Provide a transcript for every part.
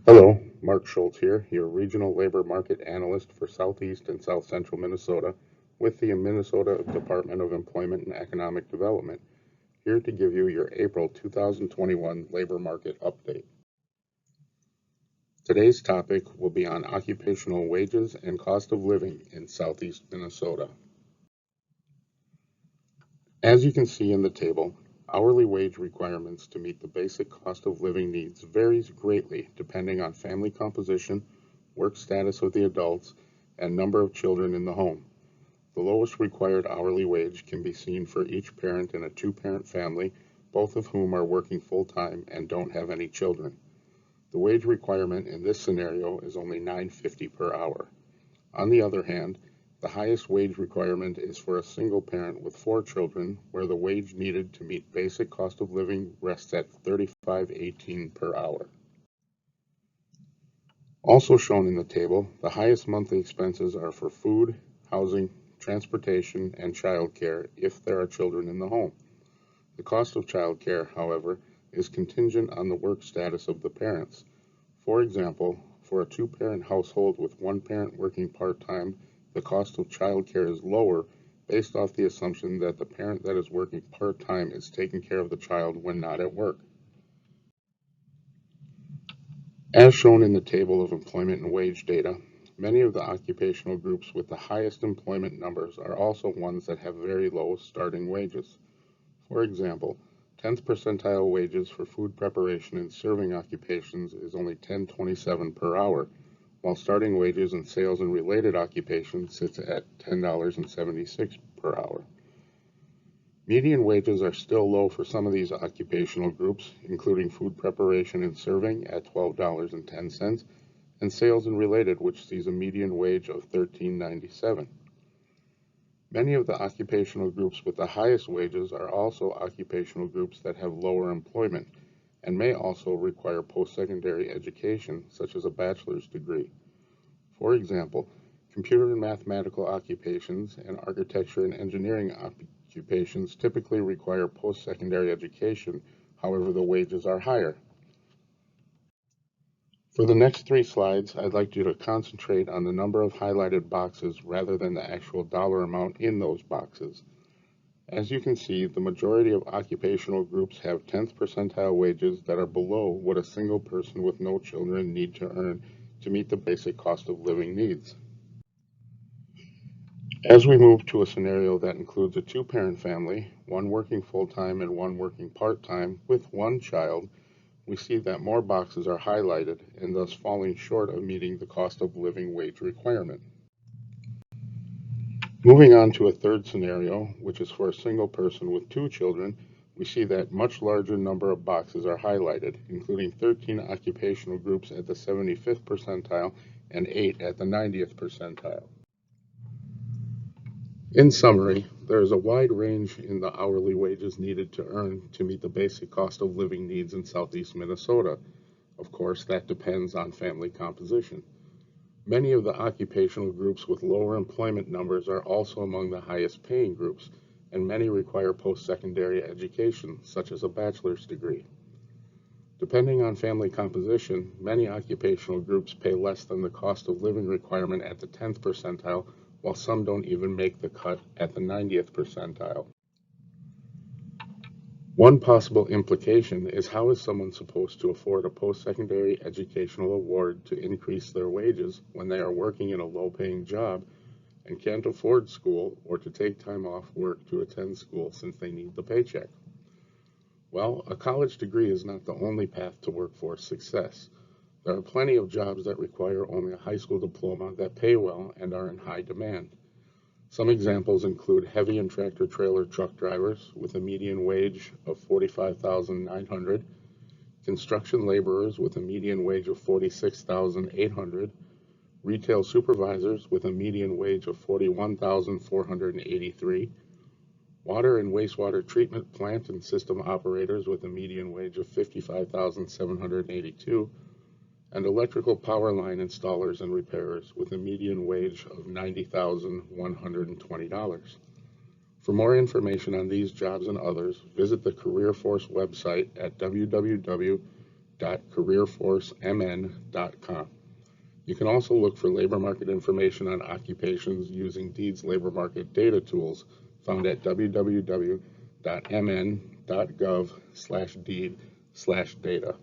Hello, Mark Schultz here, your Regional Labor Market Analyst for Southeast and South Central Minnesota with the Minnesota Department of Employment and Economic Development, here to give you your April 2021 labor market update. Today's topic will be on occupational wages and cost of living in Southeast Minnesota. As you can see in the table, hourly wage requirements to meet the basic cost of living needs varies greatly depending on family composition, work status of the adults, and number of children in the home. The lowest required hourly wage can be seen for each parent in a two-parent family, both of whom are working full-time and don't have any children. The wage requirement in this scenario is only $9.50 per hour. On the other hand, the highest wage requirement is for a single parent with 4 children, where the wage needed to meet basic cost of living rests at $35.18 per hour. Also shown in the table, the highest monthly expenses are for food, housing, transportation, and childcare if there are children in the home. The cost of childcare, however, is contingent on the work status of the parents. For example, for a two-parent household with one parent working part-time, the cost of childcare is lower based off the assumption that the parent that is working part-time is taking care of the child when not at work. As shown in the table of employment and wage data, many of the occupational groups with the highest employment numbers are also ones that have very low starting wages. For example, 10th percentile wages for food preparation and serving occupations is only $10.27 per hour, while starting wages in sales and related occupations sits at $10.76 per hour. Median wages are still low for some of these occupational groups, including food preparation and serving at $12.10, and sales and related, which sees a median wage of $13.97. Many of the occupational groups with the highest wages are also occupational groups that have lower employment and may also require post-secondary education, such as a bachelor's degree. For example, computer and mathematical occupations and architecture and engineering occupations typically require post-secondary education, however, the wages are higher. For the next 3 slides, I'd like you to concentrate on the number of highlighted boxes rather than the actual dollar amount in those boxes. As you can see, the majority of occupational groups have 10th percentile wages that are below what a single person with no children need to earn to meet the basic cost of living needs. As we move to a scenario that includes a two-parent family, one working full-time and one working part-time with one child, we see that more boxes are highlighted and thus falling short of meeting the cost of living wage requirement. Moving on to a third scenario, which is for a single person with 2 children, we see that much larger number of boxes are highlighted, including 13 occupational groups at the 75th percentile and 8 at the 90th percentile. In summary, there is a wide range in the hourly wages needed to earn to meet the basic cost of living needs in Southeast Minnesota. Of course, that depends on family composition. Many of the occupational groups with lower employment numbers are also among the highest paying groups, and many require post-secondary education, such as a bachelor's degree. Depending on family composition, many occupational groups pay less than the cost of living requirement at the 10th percentile, while some don't even make the cut at the 90th percentile. One possible implication is, how is someone supposed to afford a post-secondary educational award to increase their wages when they are working in a low-paying job and can't afford school or to take time off work to attend school since they need the paycheck? Well, a college degree is not the only path to workforce success. There are plenty of jobs that require only a high school diploma that pay well and are in high demand. Some examples include heavy and tractor-trailer truck drivers with a median wage of $45,900, construction laborers with a median wage of $46,800, retail supervisors with a median wage of $41,483, water and wastewater treatment plant and system operators with a median wage of $55,782, and electrical power line installers and repairers with a median wage of $90,120. For more information on these jobs and others, visit the CareerForce website at www.careerforce.org. mark.careerforcemn.com. You can also look for labor market information on occupations using Deed's labor market data tools found at www.mn.gov/deed/data.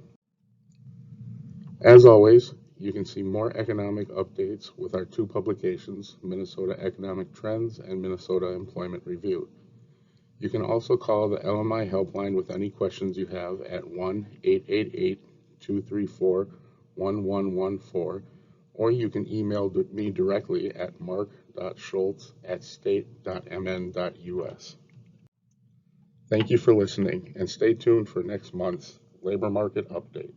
As always, you can see more economic updates with our two publications, Minnesota Economic Trends and Minnesota Employment Review. You can also call the LMI helpline with any questions you have at 1-888-234-1114, or you can email me directly at mark.schultz@state.mn.us. Thank you for listening, and stay tuned for next month's labor market update.